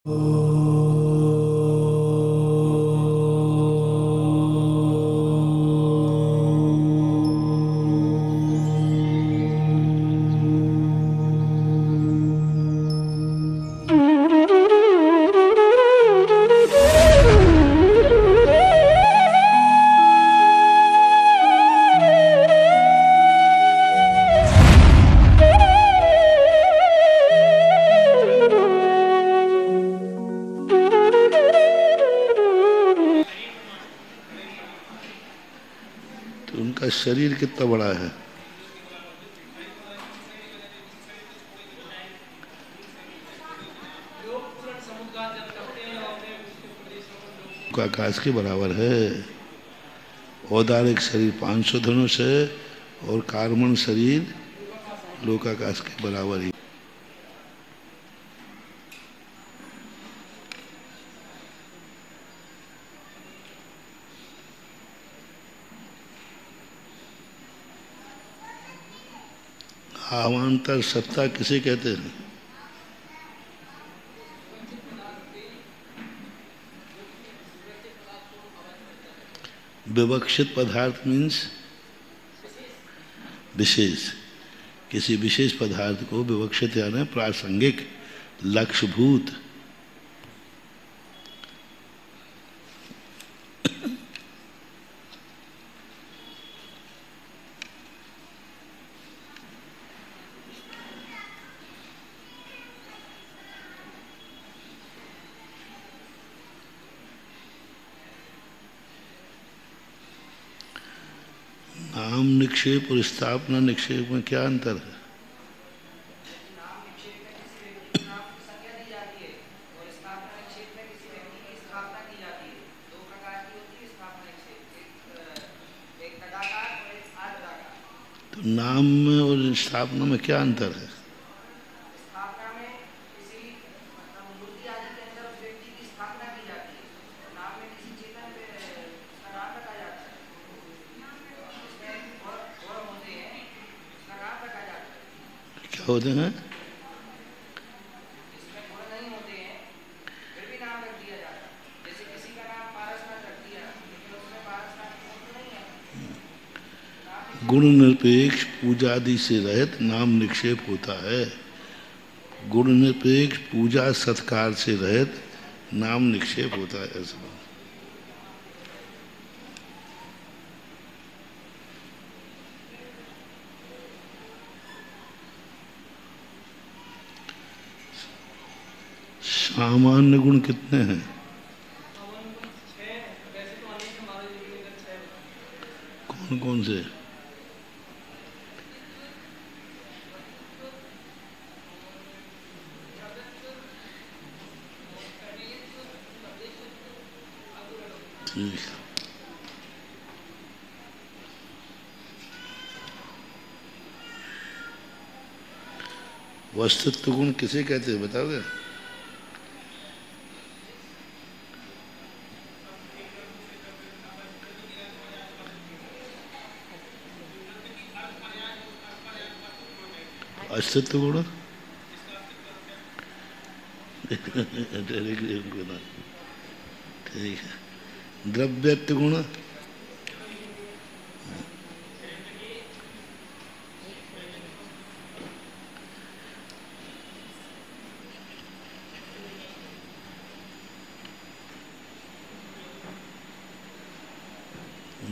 तो उनका शरीर कितना बड़ा है? आकाश के बराबर है। औदारिक शरीर 500 धनुष है और कार्बन शरीर लोकाकाश के बराबर ही। अवान्तर सत्ता किसे कहते हैं? विवक्षित पदार्थ मीन्स विशेष, किसी विशेष पदार्थ को विवक्षित यानी प्रासंगिक, लक्ष्यभूत। नाम निक्षेप और स्थापना निक्षेप में क्या अंतर है? तो नाम में और स्थापना में क्या अंतर है? क्या होते हैं? गुण निरपेक्ष पूजादि से रहित नाम निक्षेप होता है। गुण निरपेक्ष पूजा सत्कार से रहित नाम निक्षेप होता है। ऐसा सामान्य गुण कितने हैं? कौन कौन से? ठीक, वस्तुत्व गुण किसे कहते हैं बताओगे? अस्तित्व गुण ठीक है। द्रव्यत्व गुण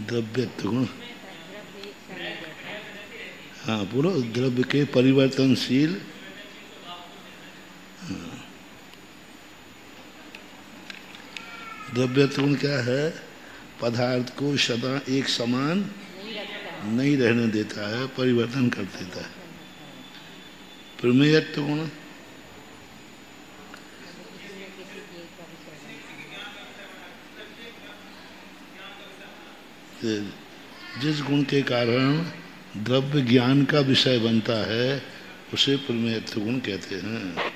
द्रव्यत्व गुण, हाँ पूरा द्रव्य के परिवर्तनशील। द्रव्यत्व गुण क्या है? पदार्थ को सदा एक समान नहीं रहने देता है, परिवर्तन कर देता है। प्रमेयत्व गुण जिस गुण के कारण द्रव्य ज्ञान का विषय बनता है उसे प्रमेयत्व गुण कहते हैं।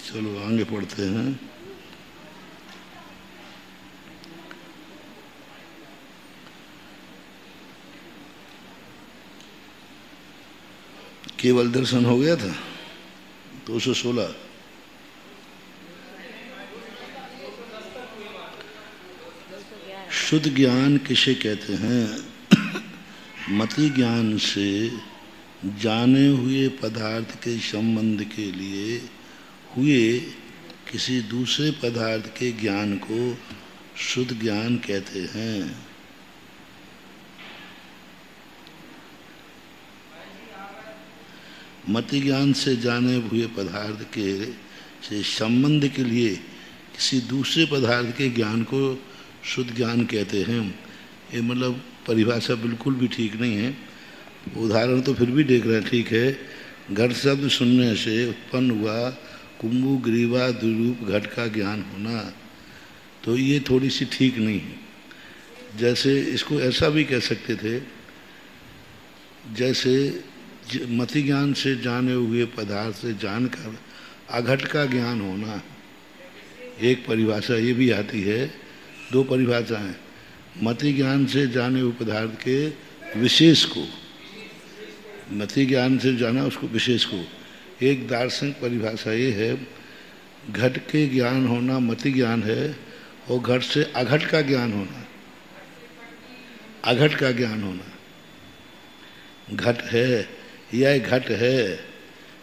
चलो आगे पढ़ते हैं। केवल दर्शन हो गया था 216। शुद्ध ज्ञान किसे कहते हैं? मति ज्ञान से जाने हुए पदार्थ के संबंध के लिए हुए किसी दूसरे पदार्थ के ज्ञान को शुद्ध ज्ञान कहते हैं। मति ज्ञान से जाने हुए पदार्थ के से संबंध के लिए किसी दूसरे पदार्थ के ज्ञान को शुद्ध ज्ञान कहते हैं। ये मतलब परिभाषा बिल्कुल भी ठीक नहीं है। उदाहरण तो फिर भी देख रहे हैं, ठीक है। घट शब्द सुनने से उत्पन्न हुआ कुंभु ग्रीवा द्विरूप घट का ज्ञान होना, तो ये थोड़ी सी ठीक नहीं है। जैसे इसको ऐसा भी कह सकते थे, जैसे मति ज्ञान से जाने हुए पदार्थ से जानकर अघट का ज्ञान होना, एक परिभाषा ये भी आती है। दो परिभाषाएं, मति ज्ञान से जाने हुए पदार्थ के विशेष को, मति ज्ञान से जाना उसको विशेष को। एक दार्शनिक परिभाषा ये है, घट के ज्ञान होना मति ज्ञान है और घट से अघट का ज्ञान होना अघट का ज्ञान होना। घट है, यह घट है,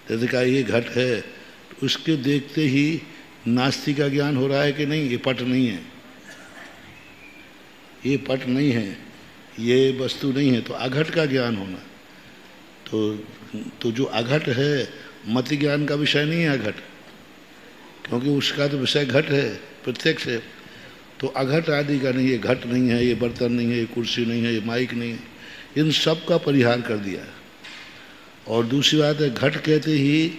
जैसे कहा ये घट है, तो उसके देखते ही नास्ति का ज्ञान हो रहा है कि नहीं, ये पट नहीं है, ये पट नहीं है, ये वस्तु नहीं है, तो अघट का ज्ञान होना। तो जो अघट है मति ज्ञान का विषय नहीं है अघट, क्योंकि उसका तो विषय घट है, प्रत्यक्ष है। तो अघट आदि का नहीं, ये घट नहीं है, ये बर्तन नहीं है, ये कुर्सी नहीं है, ये माइक नहीं है, इन सब का परिहार कर दिया। और दूसरी बात है, घट कहते ही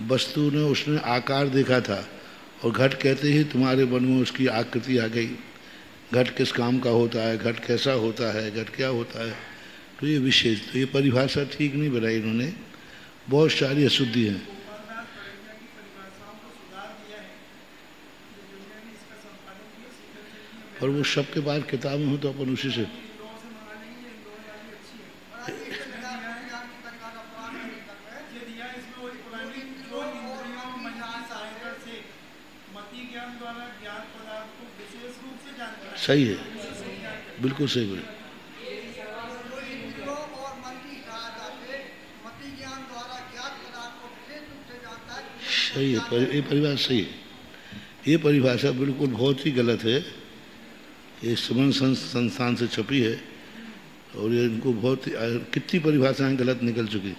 वस्तु ने उसने आकार देखा था, और घट कहते ही तुम्हारे मन में उसकी आकृति आ गई। घट किस काम का होता है, घट कैसा होता है, घट क्या होता है, तो ये विशेष, तो ये परिभाषा ठीक नहीं बनाई इन्होंने, बहुत सारी अशुद्धि हैं। और वो सबके पास किताबें हो तो अपन उसी से सही है, बिल्कुल सही बोले। सही है, ये परिभाषा सही है। ये परिभाषा बिल्कुल बहुत ही गलत है। ये समन संस्थान से छपी है और ये इनको बहुत कितनी परिभाषाएं गलत निकल चुकी।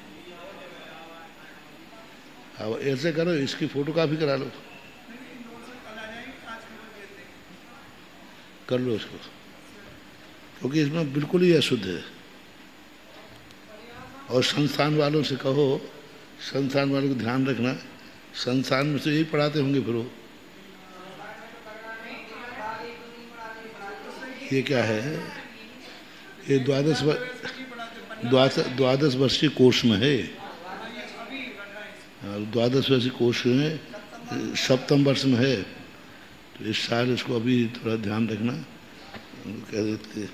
अब ऐसे करो, इसकी फोटोकॉपी करा लो, कर लो इसको, क्योंकि इसमें बिल्कुल ही अशुद्ध है। और संस्थान वालों से कहो, संस्थान वालों को ध्यान रखना, संस्थान में से यही पढ़ाते होंगे फिर वो। ये क्या है, ये द्वादश वर्षीय कोर्स में है, द्वादश वर्षीय कोर्स में सप्तम वर्ष में है, तो इस साल इसको अभी थोड़ा ध्यान रखना। कह देते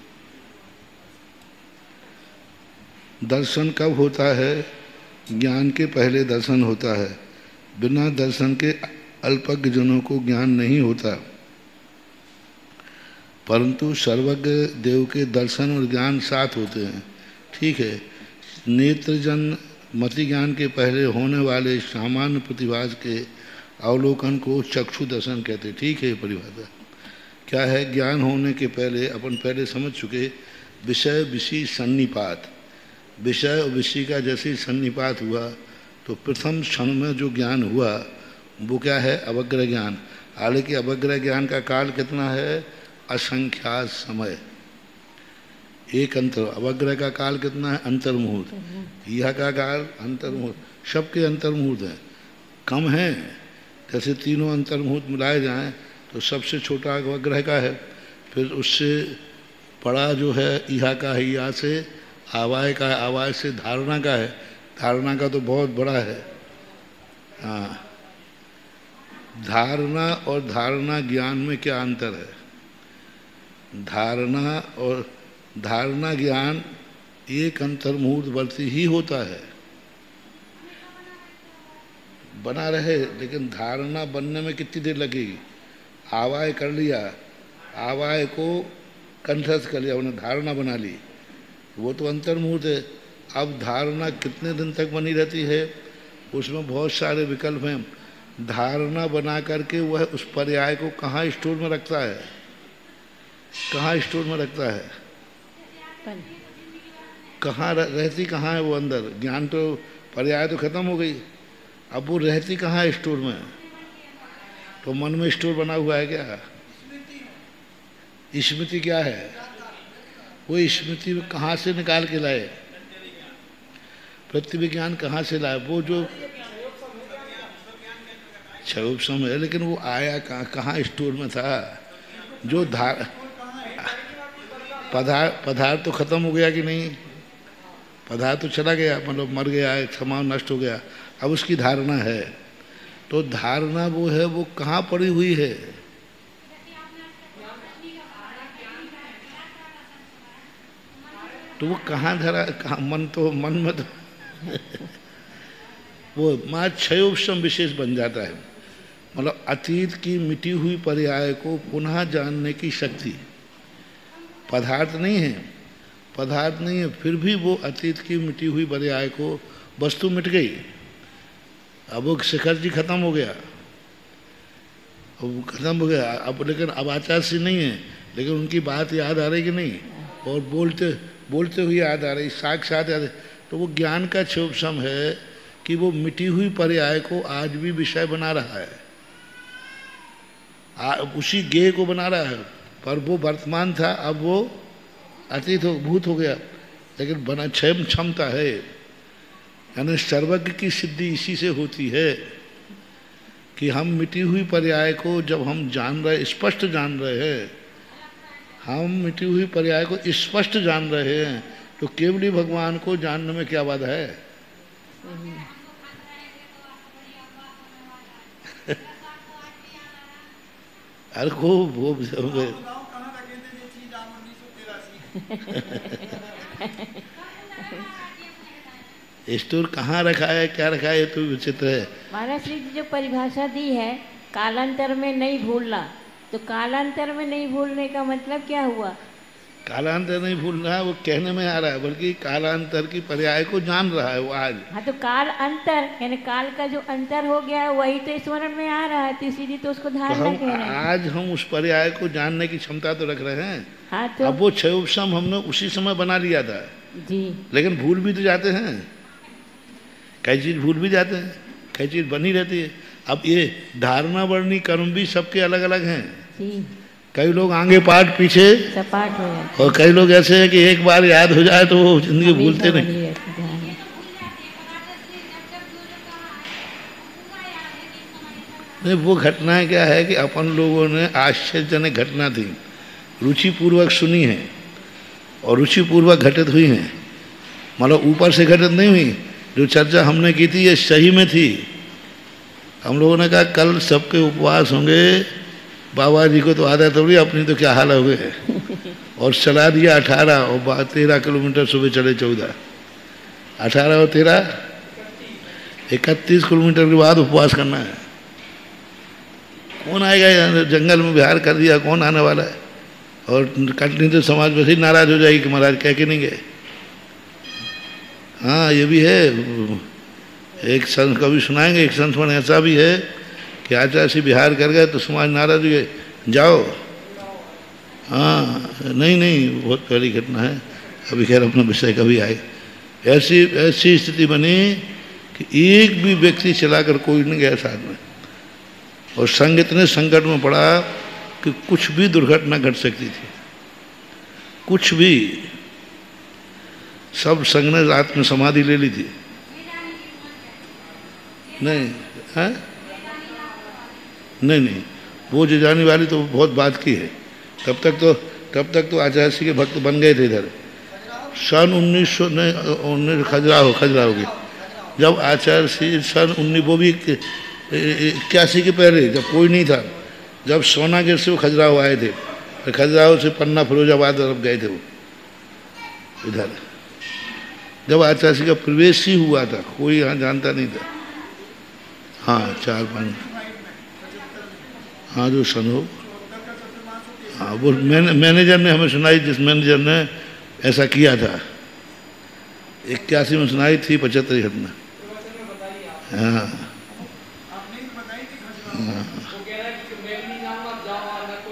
दर्शन कब होता है? ज्ञान के पहले दर्शन होता है। बिना दर्शन के अल्पज्ञ जनों को ज्ञान नहीं होता, परंतु सर्वज्ञ देव के दर्शन और ज्ञान साथ होते हैं। ठीक है, नेत्रजन मति ज्ञान के पहले होने वाले सामान्य प्रतिभास के अवलोकन को चक्षु दर्शन कहते हैं। ठीक है, ये परिभाषा क्या है? ज्ञान होने के पहले अपन पहले समझ चुके, विषय विषय सन्निपात, विषय और विषय का जैसे सन्निपात हुआ तो प्रथम क्षण में जो ज्ञान हुआ वो क्या है? अवग्रह ज्ञान। हालांकि अवग्रह ज्ञान का काल कितना है? असंख्यात समय, एक अंतर। अवग्रह का काल कितना है? अंतर्मुहूर्त। यह का काल अंतर्मुहूर्त, सबके अंतर्मुहूर्त हैं, कम है। जैसे तीनों अंतर्मुहूर्त मिलाए जाएं तो सबसे छोटा अवग्रह का है, फिर उससे बड़ा जो है इहा का है, इहा से आवाय का है, आवाय से धारणा का है, धारणा का तो बहुत बड़ा है। हाँ, धारणा और धारणा ज्ञान में क्या अंतर है? धारणा और धारणा ज्ञान एक अंतर्मुहूर्तवर्ती ही होता है, बना रहे, लेकिन धारणा बनने में कितनी देर लगेगी? आवाय कर लिया, आवाय को कंठस्थ कर लिया, उन्हें धारणा बना ली, वो तो अंतर्मुहूर्त है। अब धारणा कितने दिन तक बनी रहती है, उसमें बहुत सारे विकल्प हैं। धारणा बना करके वह उस पर्याय को कहाँ स्टोर में रखता है, कहाँ स्टोर में रखता है, कहाँ रहती कहाँ है वो अंदर? ज्ञान तो पर्याय तो खत्म हो गई, अब वो रहती कहाँ है स्टोर में? तो मन में स्टोर बना हुआ है क्या? स्मृति क्या है? वो स्मृति कहाँ से निकाल के लाए? प्रतिविज्ञान कहाँ से लाए? वो जो क्षयोपम है, लेकिन वो आया कहाँ, कहाँ स्टोर में था? जो पदार्थ तो खत्म हो गया कि नहीं? पदार्थ तो चला गया, मतलब मर गया, समान नष्ट हो गया, अब उसकी धारणा है। तो धारणा वो है, वो कहाँ पड़ी हुई है? तो वो कहाँ धरा, कहाँ? मन तो मन में तो वो माँ क्षयोपम विशेष बन जाता है, मतलब अतीत की मिटी हुई पर्याय को पुनः जानने की शक्ति। पदार्थ नहीं है, पदार्थ नहीं है, फिर भी वो अतीत की मिटी हुई पर्याय को, वस्तु मिट गई, अब वो शिखर जी खत्म हो गया, अब खत्म हो गया, अब लेकिन अब आचार्य सिंह नहीं है, लेकिन उनकी बात याद आ रही कि नहीं? और बोलते बोलते हुए याद आ रही, साक्षात याद। तो वो ज्ञान का क्षयोपम है कि वो मिटी हुई पर्याय को आज भी विषय बना रहा है, उसी ज्ञेय को बना रहा है, पर वो वर्तमान था, अब वो अतीत हो, भूत हो गया, लेकिन बना क्षय क्षमता है। यानी सर्वज्ञ की सिद्धि इसी से होती है कि हम मिटी हुई पर्याय को जब हम जान रहे, स्पष्ट जान रहे हैं, हम मिटी हुई पर्याय को स्पष्ट जान रहे हैं, तो केवली भगवान को जानने में क्या बाधा है? अरे वो स्टोर कहाँ रखा है, क्या रखा है, ये तो विचित्र है। महाराज श्री जी जो परिभाषा दी है कालांतर में नहीं भूलना, तो कालांतर में नहीं भूलने का मतलब क्या हुआ? कालांतर नहीं भूल रहा है, वो कहने में आ रहा है, बल्कि कालांतर की पर्याय को जान रहा है वो आज। हाँ, तो काल अंतर यानी काल का जो अंतर हो गया वही तो स्मरण में आ रहा है, तो इसीलिए तो उसको धारणा कह रहे हैं। आज हम उस पर्याय को जानने की क्षमता तो रख रहे हैं। हाँ, तो अब वो क्षयोपम हमने उसी समय बना लिया था जी, लेकिन भूल भी तो जाते हैं, कई चीज भूल भी जाते हैं, कई चीज बनी रहती है। अब ये धारणा वर्णी कर्म भी सबके अलग अलग हैं जी। कई लोग आगे पाठ पीछे सपाट हो जाते, और कई लोग ऐसे हैं कि एक बार याद हो जाए तो वो जिंदगी भूलते नहीं। नहीं, वो घटना क्या है कि अपन लोगों ने आश्चर्यजनक घटना थी, रुचिपूर्वक सुनी है और रुचिपूर्वक घटित हुई हैं, मतलब ऊपर से घटित नहीं हुई। जो चर्चा हमने की थी ये सही में थी। हम लोगों ने कहा कल सबके उपवास होंगे, बाबा जी को तो आदत हो गई, अपनी तो क्या हाल हो गए, और चला दिया 18 और 13 किलोमीटर, सुबह चले 14, 18 और 13 31 किलोमीटर के बाद उपवास करना है। कौन आएगा? जंगल में बिहार कर दिया, कौन आने वाला है? और कटनी तो समाज वैसे ही नाराज हो जाएगी कि महाराज कह के नहीं गए। हाँ, ये भी है, एक संत कभी सुनाएंगे, एक संत में ऐसा भी है कि आचार्य से बिहार कर गए तो समाज नाराज हो गए, जाओ। हाँ, नहीं, बहुत पहली घटना है, अभी खैर अपना विषय कभी आए। ऐसी स्थिति बनी कि एक भी व्यक्ति चलाकर कोई नहीं गया साथ में, और संघ इतने संकट में पड़ा कि कुछ भी दुर्घटना घट सकती थी, कुछ भी। सब संघ ने रात में समाधि ले ली थी। नहीं है, नहीं, वो जो जाने वाली तो बहुत बात की है। तब तक तो आचार्य जी के भक्त बन गए थे इधर। सन 1919 खजुराहो की जब आचार्य जी सन 19, वो भी 81 के पहले, जब कोई नहीं था, जब सोनागिर से वो खजुराहो आए थे, तो खजुराहो से पन्ना फिरोजाबाद तरफ गए थे वो इधर। जब आचार्य जी का प्रवेश ही हुआ था, कोई यहाँ जानता नहीं था। हाँ 4-5, हाँ जो सन हो, हाँ वो मैनेजर ने हमें सुनाई, जिस मैनेजर ने ऐसा किया था 81 में सुनाई थी, 75 में। हाँ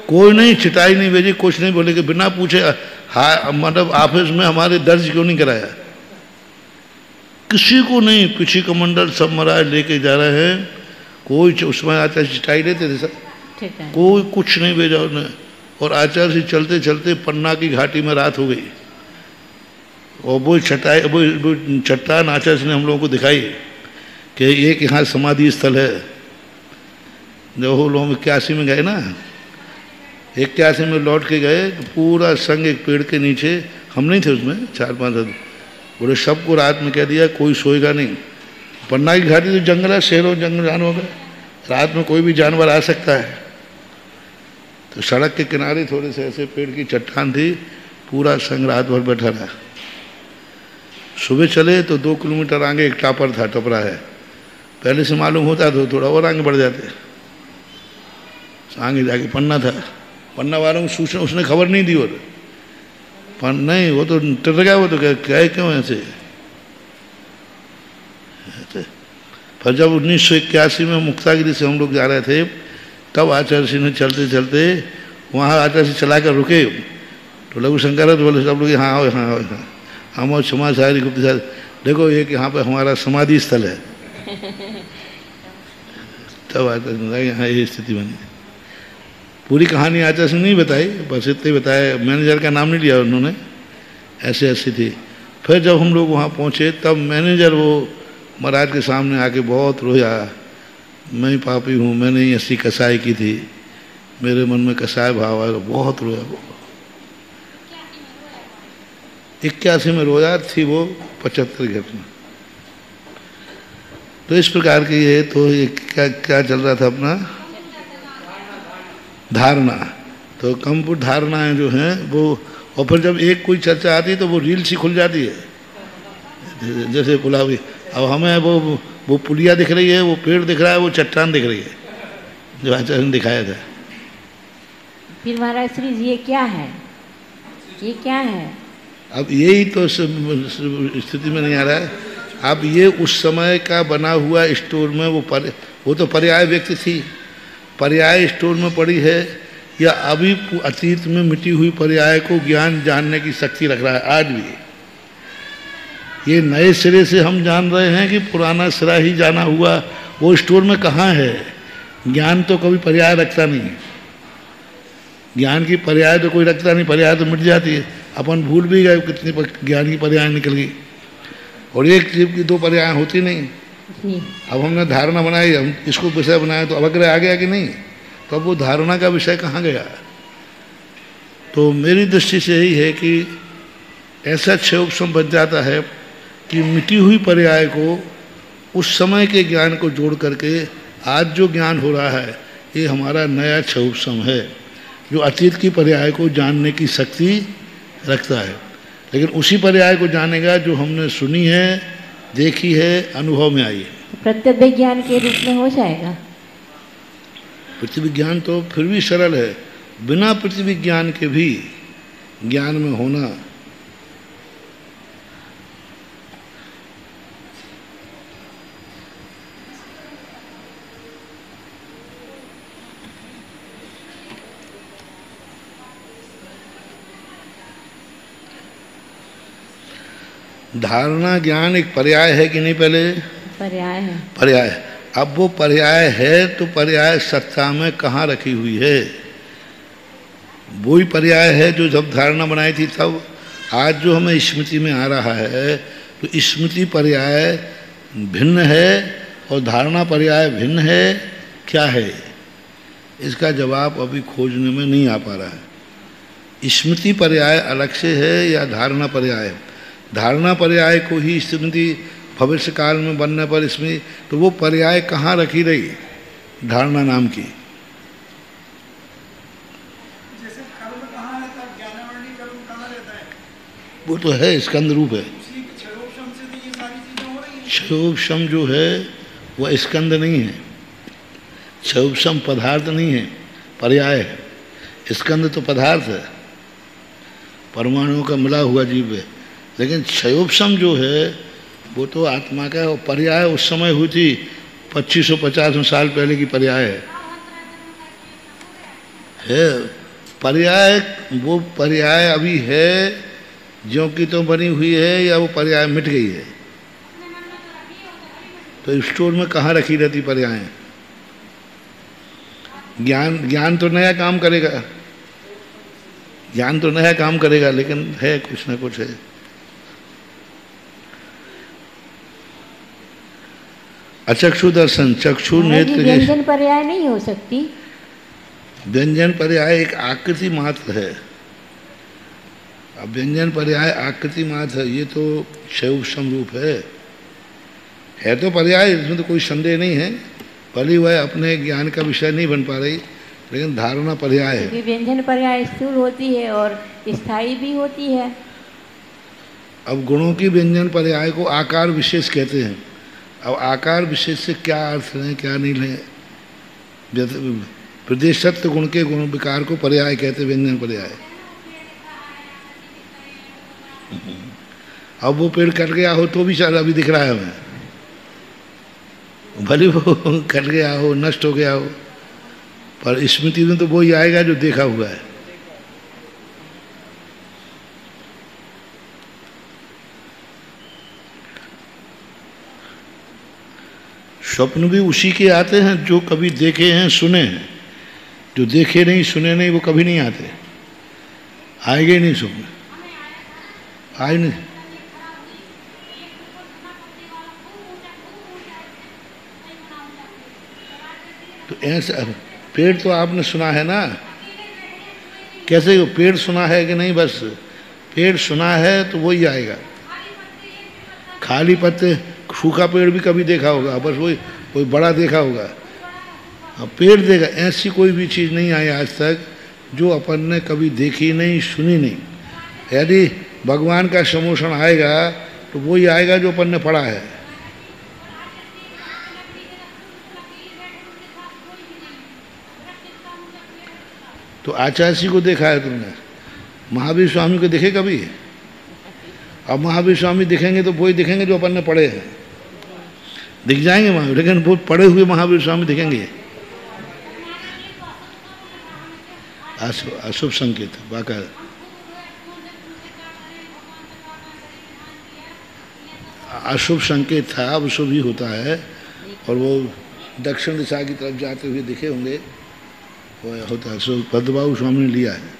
कोई नहीं, चिटाई नहीं भेजी, कुछ नहीं बोले कि बिना पूछे, हाँ मतलब ऑफिस में हमारे दर्ज क्यों नहीं कराया, किसी को नहीं, पीछे कमांडर सब महाराज लेके जा रहे हैं, कोई उसमें आचार्य चिटाई लेते थे सर, कोई कुछ नहीं भेजा उन्हें। और आचार्य से चलते चलते पन्ना की घाटी में रात हो गई, और वो चट्टान आचार्य ने हम लोगों को दिखाई कि एक यहाँ समाधि स्थल है। जब वो लोग 81 में गए ना, 81 में लौट के गए, पूरा संग एक पेड़ के नीचे, हम नहीं थे उसमें, 4-5 आदमी, बोले सबको रात में कह दिया कोई सोएगा नहीं। पन्ना की घाटी तो जंगल है, शेरों जंगल जानवर है, रात में कोई भी जानवर आ सकता है। तो सड़क के किनारे थोड़े से ऐसे पेड़ की चट्टान थी, पूरा संग रात भर बैठा रहा। सुबह चले तो 2 किलोमीटर आगे एक टापर था, टपरा है, पहले से मालूम होता तो थोड़ा और आगे बढ़ जाते। आगे जाके पन्ना था, पन्ना वालों को सूचना उसने खबर नहीं दी, और नहीं वो तो डर गया, वो तो क्या क्यों ऐसे। पर जब 1981 में मुक्तागिरी से हम लोग जा रहे थे, तब आचार्य सिंह ने चलते चलते वहाँ आचार्य सिंह चला कर रुके, तो लघु शंकर तो बोले सब लोग हाँ आओ, हाँ आओ, हाँ हम और क्षमा सारी गुप्त सारी, देखो ये कि यहाँ पे हमारा समाधि स्थल है। तब आचार्य यहाँ ये स्थिति बनी। पूरी कहानी आचार्य सिंह नहीं बताई, बस इतने बताया, मैनेजर का नाम नहीं लिया उन्होंने, ऐसे ऐसी थी। फिर जब हम लोग वहाँ पहुँचे, तब मैनेजर वो महाराज के सामने आके बहुत रोया, मैं पापी हूँ, मैंने ऐसी कसाई की थी, मेरे मन में कसाई भाव आया, बहुत रोया। वो 81 में रोया थी, वो 75 घटना। तो इस प्रकार की ये, तो ये क्या चल रहा था अपना धारणा। तो कंपुट धारणाएं जो हैं वो, और फिर जब एक कोई चर्चा आती है तो वो रील सी खुल जाती है, जैसे पुलावी। अब हमें वो पुलिया दिख रही है, वो पेड़ दिख रहा है, वो चट्टान दिख रही है जो आचार्य ने दिखाया था। फिर महाराज श्री जी ये क्या है, ये क्या है? अब यही तो स्थिति में नहीं आ रहा है। अब ये उस समय का बना हुआ स्टोर में वो तो पर्याय व्यक्ति थी, पर्याय स्टोर में पड़ी है, या अभी अतीत में मिटी हुई पर्याय को ज्ञान जानने की शक्ति रख रहा है आज भी। ये नए सिरे से हम जान रहे हैं कि पुराना सिरा ही जाना हुआ वो स्टोर में कहाँ है। ज्ञान तो कभी पर्याय रखता नहीं, ज्ञान की पर्याय तो कोई रखता नहीं, पर्याय तो मिट जाती है। अपन भूल भी गए कितनी ज्ञान की पर्याय निकल गई, और एक जीव की 2 पर्याय होती नहीं। अब हमने धारणा बनाई, हम इसको विषय बनाया, तो अवग्रह आ गया कि नहीं, तो अब वो धारणा का विषय कहाँ गया। तो मेरी दृष्टि से यही है कि ऐसा क्षयोपम बन जाता है कि मिटी हुई पर्याय को उस समय के ज्ञान को जोड़ करके आज जो ज्ञान हो रहा है, ये हमारा नया क्षयोपम है, जो अतीत की पर्याय को जानने की शक्ति रखता है। लेकिन उसी पर्याय को जानेगा जो हमने सुनी है, देखी है, अनुभव में आई है। प्रत्यक्ष ज्ञान के रूप में हो जाएगा। पृथ्वी ज्ञान तो फिर भी सरल है, बिना पृथ्वी ज्ञान के भी ज्ञान में होना। धारणा ज्ञान एक पर्याय है कि नहीं? पहले पर्याय है, पर्याय। अब वो पर्याय है तो पर्याय सत्ता में कहाँ रखी हुई है? वही पर्याय है जो जब धारणा बनाई थी तब। आज जो हमें स्मृति में आ रहा है, तो स्मृति पर्याय भिन्न है और धारणा पर्याय भिन्न है। क्या है इसका जवाब अभी खोजने में नहीं आ पा रहा है। स्मृति पर्याय अलग से है या धारणा पर्याय? धारणा पर्याय को ही स्मृति भविष्य काल में बनने पर स्मृति, तो वो पर्याय कहाँ रखी रही धारणा नाम की? जैसे कर्म कहाँ रहता है, ज्ञानावरणी कर्म कहाँ रहता है? वो तो है स्कंद रूप है। क्षयोपम से तो ये सारी चीजें हो रही हैं। क्षयोपम जो है वह स्कंद नहीं है, क्षयोपम पदार्थ नहीं है, पर्याय है। स्कंद तो पदार्थ है, परमाणुओं का मिला हुआ जीव है, लेकिन क्षयोपम जो है वो तो आत्मा का पर्याय उस समय हुई थी, 2550 साल पहले की पर्याय है। पर्याय वो पर्याय अभी है ज्यों की तो बनी हुई है, या वो पर्याय मिट गई है? तो स्टोर में कहाँ रखी रहती पर्याय? ज्ञान तो नया काम करेगा, ज्ञान तो नया काम करेगा, लेकिन है कुछ ना कुछ है। अचक्षु दर्शन, चक्षु नेत्र, व्यंजन पर्याय नहीं हो सकती। व्यंजन पर्याय एक आकृति मात्र है। अब व्यंजन पर्याय आकृति मात्र है, ये तो क्षयोपम रूप है तो पर्याय, इसमें तो कोई संदेह नहीं है। भले वह अपने ज्ञान का विषय नहीं बन पा रही, लेकिन धारणा पर्याय है। क्योंकि व्यंजन पर्याय स्थूल होती है और स्थायी भी होती है। अब गुणों की व्यंजन पर्याय को आकार विशेष कहते हैं। अब आकार विशेष से क्या अर्थ लें क्या नहीं लें? प्रदेशत्व गुण के गुण विकार को पर्याय कहते, व्यंजन पर्याय। अब वो पेड़ कट गया हो तो भी शायद अभी दिख रहा है हमें, भले वो कट गया हो, नष्ट हो गया हो, पर स्मृति में तो वही आएगा जो देखा हुआ है। स्वप्न भी उसी के आते हैं जो कभी देखे हैं सुने हैं। जो देखे नहीं सुने नहीं वो कभी नहीं आते, आएंगे नहीं स्वप्न, आए नहीं। तो ऐसा पेड़ तो आपने सुना है ना, कैसे वो पेड़ सुना है कि नहीं? बस पेड़ सुना है तो वही आएगा। खाली पत्ते, सूखा पेड़ भी कभी देखा होगा, बस वही कोई बड़ा देखा होगा। अब पेड़ देगा, ऐसी कोई भी चीज़ नहीं आई आज तक जो अपन ने कभी देखी नहीं सुनी नहीं। यदि भगवान का समोषण आएगा तो वही आएगा जो अपन ने पढ़ा है। तो आचार्य को देखा है तुमने, महावीर स्वामी को देखे कभी? अब महावीर स्वामी दिखेंगे तो वही दिखेंगे जो अपन ने पढ़े हैं, दिख जाएंगे महावीर, लेकिन वो पढ़े हुए महावीर स्वामी दिखेंगे। अशुभ संकेत वाका, अशुभ संकेत था, अब शुभ ही होता है। और वो दक्षिण दिशा की तरफ जाते हुए दिखे होंगे, वो होता है। सो पद्मबाबू स्वामी ने लिया है।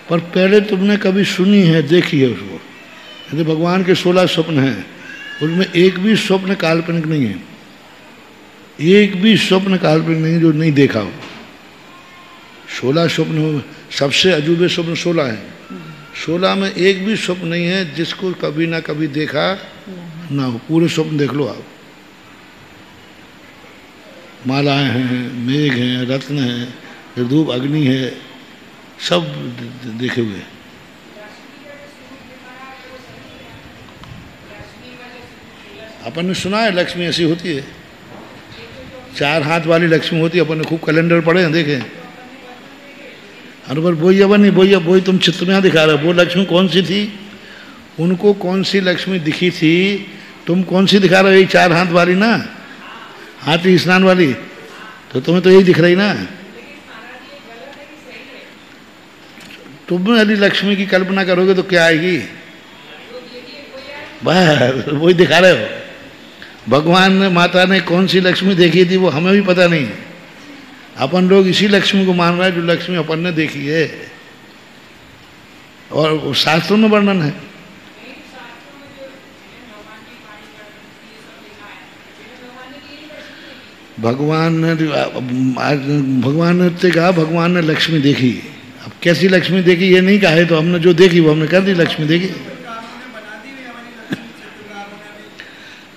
पर पहले तुमने कभी सुनी है, देखी है उसको? यदि भगवान के 16 स्वप्न हैं, उनमें एक भी स्वप्न काल्पनिक नहीं है, एक भी स्वप्न काल्पनिक नहीं जो नहीं देखा हो। 16 स्वप्न हो, सबसे अजूबे स्वप्न 16 हैं। 16 में एक भी स्वप्न नहीं है जिसको कभी ना कभी देखा ना हो। पूरे स्वप्न देख लो आप, मालाएं हैं, मेघ हैं, रत्न हैं, धूप अग्नि है, सब देखे हुए। अपन ने सुना है लक्ष्मी ऐसी होती है, 4 हाथ वाली लक्ष्मी होती है। अपन ने खूब कैलेंडर पढ़े हैं, देखे। अरे वही अब नहीं, वही तुम चित्र में दिखा रहे हो। वो लक्ष्मी कौन सी थी? उनको कौन सी लक्ष्मी दिखी थी? तुम कौन सी दिखा रहे हो? यही 4 हाथ वाली ना, हाथी स्नान वाली। तो तुम्हें तो यही दिख रही ना। तुम यदि लक्ष्मी की कल्पना करोगे तो क्या आएगी? बस वही दिखा रहे हो। भगवान ने, माता ने कौन सी लक्ष्मी देखी थी वो हमें भी पता नहीं। अपन लोग इसी लक्ष्मी को मान रहे हैं जो लक्ष्मी अपन ने देखी है, और शास्त्रों में वर्णन है। भगवान ने कहा भगवान ने लक्ष्मी देखी। अब कैसी लक्ष्मी देखी ये नहीं कहा है, तो हमने जो देखी वो हमने कर दी, लक्ष्मी देखी।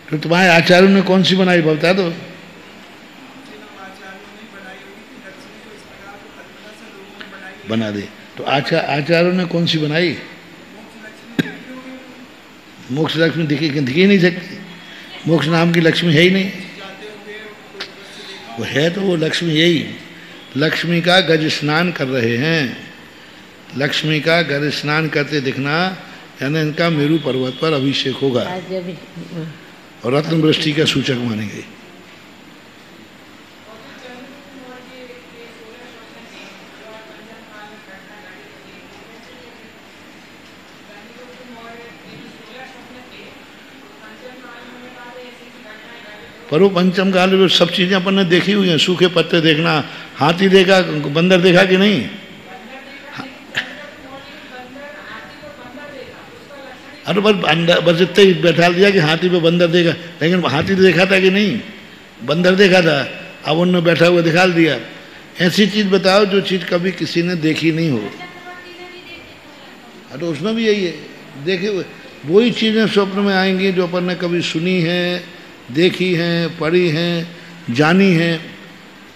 तो तुम्हारे आचार्यों ने कौन सी बनाई बता दो। बना दे। तो आचार्यों ने कौन सी बनाई? मोक्ष लक्ष्मी दिख ही नहीं सकती, मोक्ष नाम की लक्ष्मी है ही नहीं। वो है तो वो लक्ष्मी यही, लक्ष्मी का गज स्नान कर रहे हैं, लक्ष्मी का गज स्नान करते दिखना यानी इनका मेरू पर्वत पर अभिषेक होगा और रत्न वृष्टि का सूचक मानेंगे। पर वो पंचम काल में सब चीजें अपन ने देखी हुई हैं, सूखे पत्ते देखना, हाथी देखा, बंदर देखा कि नहीं? अरे बस इतना ही बैठा दिया कि हाथी पे बंदर देखा, लेकिन हाथी देखा था कि नहीं? बंदर देखा था, अब उनने बैठा हुआ दिखा दिया। ऐसी चीज बताओ जो चीज कभी किसी ने देखी नहीं हो। अरे उसमें भी यही है, देखे हुए वही चीजें स्वप्न में आएंगी जो अपन ने कभी सुनी है, देखी हैं, पढ़ी हैं, जानी हैं,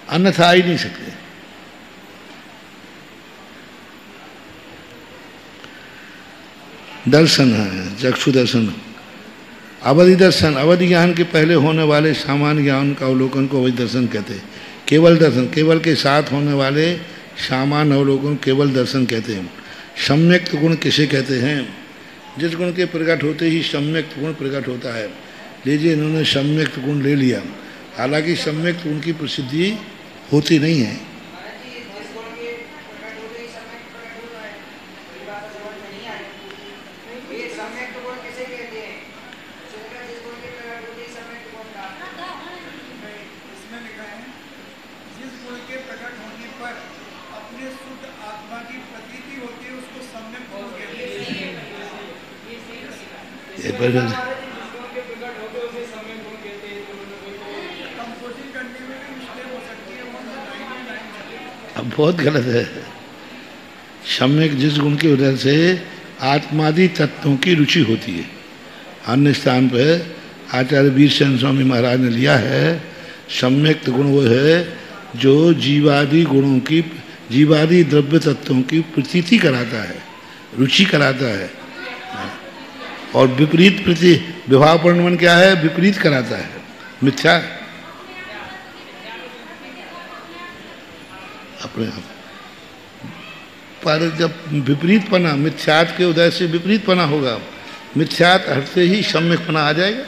अन्यथा आ ही नहीं सकते। दर्शन है, चक्षु दर्शन, अवधि दर्शन, अवधि ज्ञान के पहले होने वाले सामान्य ज्ञान का अवलोकन को अवधि दर्शन कहते हैं। केवल दर्शन, केवल के साथ होने वाले सामान्य अवलोकन केवल दर्शन कहते हैं। सम्यक गुण किसे कहते हैं? जिस गुण के प्रकट होते ही सम्यक गुण प्रकट होता है। लीजिए इन्होंने सम्यक गुण ले लिया, हालांकि सम्यक गुण की प्रसिद्धि होती नहीं है। अब बहुत गलत है। सम्यक जिस गुण की वजह से आत्मादि तत्वों की रुचि होती है। अन्य स्थान पर आचार्य वीरचंद्र स्वामी महाराज ने लिया है, सम्यक गुण वो है जो जीवादि गुणों की, जीवादि द्रव्य तत्वों की प्रतीति कराता है, रुचि कराता है। और विपरीत प्रति विभाव परिणमन क्या है? विपरीत कराता है, मिथ्या अपने आप। पर जब विपरीतपना, मिथ्यात के उदय से विपरीतपना होगा, मिथ्यात हटते ही सम्यकपना आ जाएगा।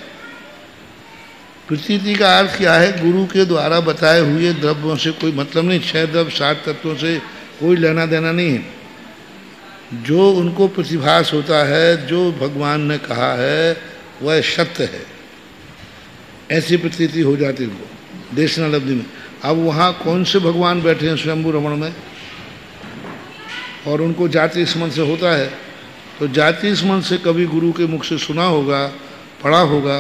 प्रतीति का अर्थ क्या है? गुरु के द्वारा बताए हुए द्रव्यों से कोई मतलब नहीं, 6 द्रव्य 7 तत्वों से कोई लेना देना नहीं है। जो उनको प्रतिभास होता है, जो भगवान ने कहा है वह सत्य है, ऐसी प्रतीति हो जाती है उनको देशना लब्धि में। अब वहाँ कौन से भगवान बैठे हैं स्वयंभू रमण में, और उनको जाति स्मरण से होता है, तो जाति स्मरण से कभी गुरु के मुख से सुना होगा, पढ़ा होगा,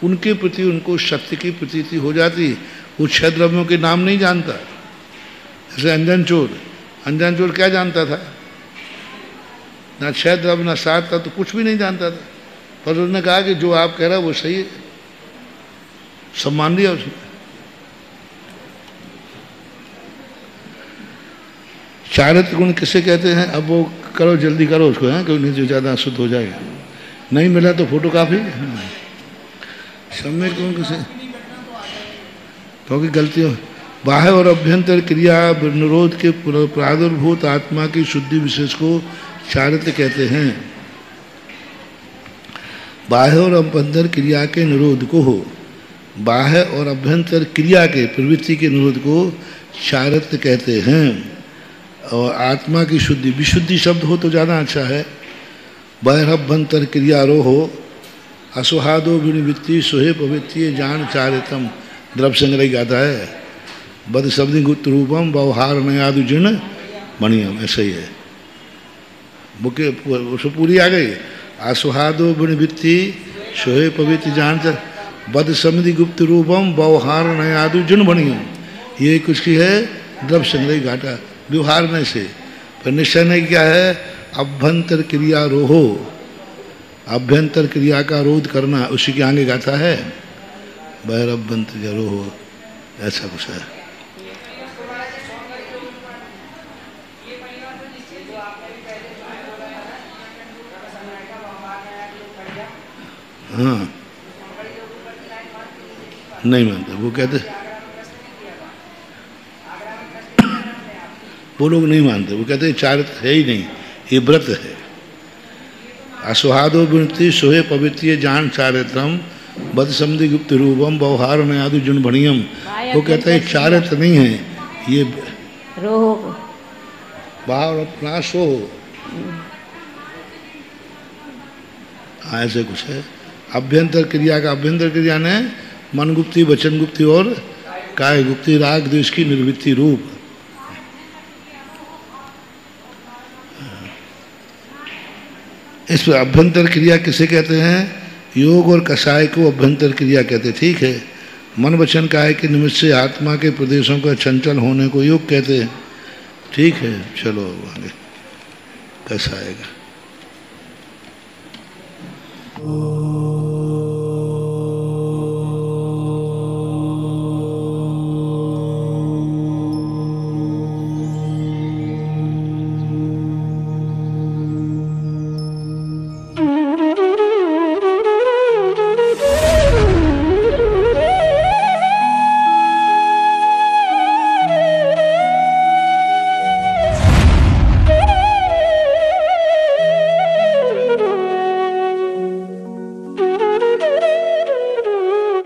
उनके प्रति उनको सत्य की प्रतीति हो जाती। वो 6 द्रव्यों के नाम नहीं जानता। जैसे अंजन चोर क्या जानता था? ना 6 द्रव्य ना 7 तत्व, तो कुछ भी नहीं जानता था। पर उसने कहा कि जो आप कह रहे हो वो सही है, सम्मान दिया उसने। चारित्र गुण किसे कहते हैं? अब वो करो, जल्दी करो उसको, है क्योंकि नहीं ज़्यादा अशुद्ध हो जाएगा। नहीं मिला तो फोटो काफी। सम्यक गुण किसे? क्योंकि गलतियों, बाह्य और अभ्यंतर क्रिया निरोध के प्रादुर्भूत आत्मा की शुद्धि विशेष को चारित्र कहते हैं। बाह्य और अभ्यंतर क्रिया के निरोध को हो, बाह्य और अभ्यंतर क्रिया के प्रवृत्ति के निरोध को चारित्र कहते हैं। और आत्मा की शुद्धि, विशुद्धि शब्द हो तो ज़्यादा अच्छा है। बाह्यभ्यंतर क्रिया रो हो, असुहादो विनिवृत्ति सोहे पवित्ति जान चारितम, द्रव्य संग्रह गाता है। बद शब्दी गुप्त रूपम व्यवहार नयादु जिन मणियम, ऐसा ही है। बुके उसको पूरी आ गई। असुहादो विनिवृत्ति सोहे पवित्र जान बद समिति गुप्त रूपम व्यवहार नयादु जिन मणियम, ये कुछ की है द्रव्य संग्रह घाटा व्यवहार में से। पर निश्चय ने क्या है? अभ्यंतर क्रिया रोहो, अभ्यंतर क्रिया का रोध करना, उसी के आगे गाता है बहिरभ्यंतर रोहो, ऐसा कुछ है। हाँ, नहीं मानते। वो कहते वो लोग नहीं मानते, वो कहते चारित्र है ही नहीं, ये व्रत है। असुहादो विनती सोहे पवित्र जान चारित्रम बद समधि गुप्त रूपम व्यवहार में आदि जुन भणियम। वो कहता है चारित्र नहीं है, ये रोग भाव अपना सो। ऐसे कुछ है। अभ्यंतर क्रिया का अभ्यंतर क्रिया ने मन गुप्ति, वचन गुप्ति और काय गुप्ति, राग द्वेष की निर्वृत्ति रूप। इस पर अभ्यंतर क्रिया किसे कहते हैं? योग और कषाय को अभ्यंतर क्रिया कहते हैं। ठीक है, मन वचन काय के निमित्त से आत्मा के प्रदेशों का चंचल होने को योग कहते हैं। ठीक है, चलो आगे कषाय का।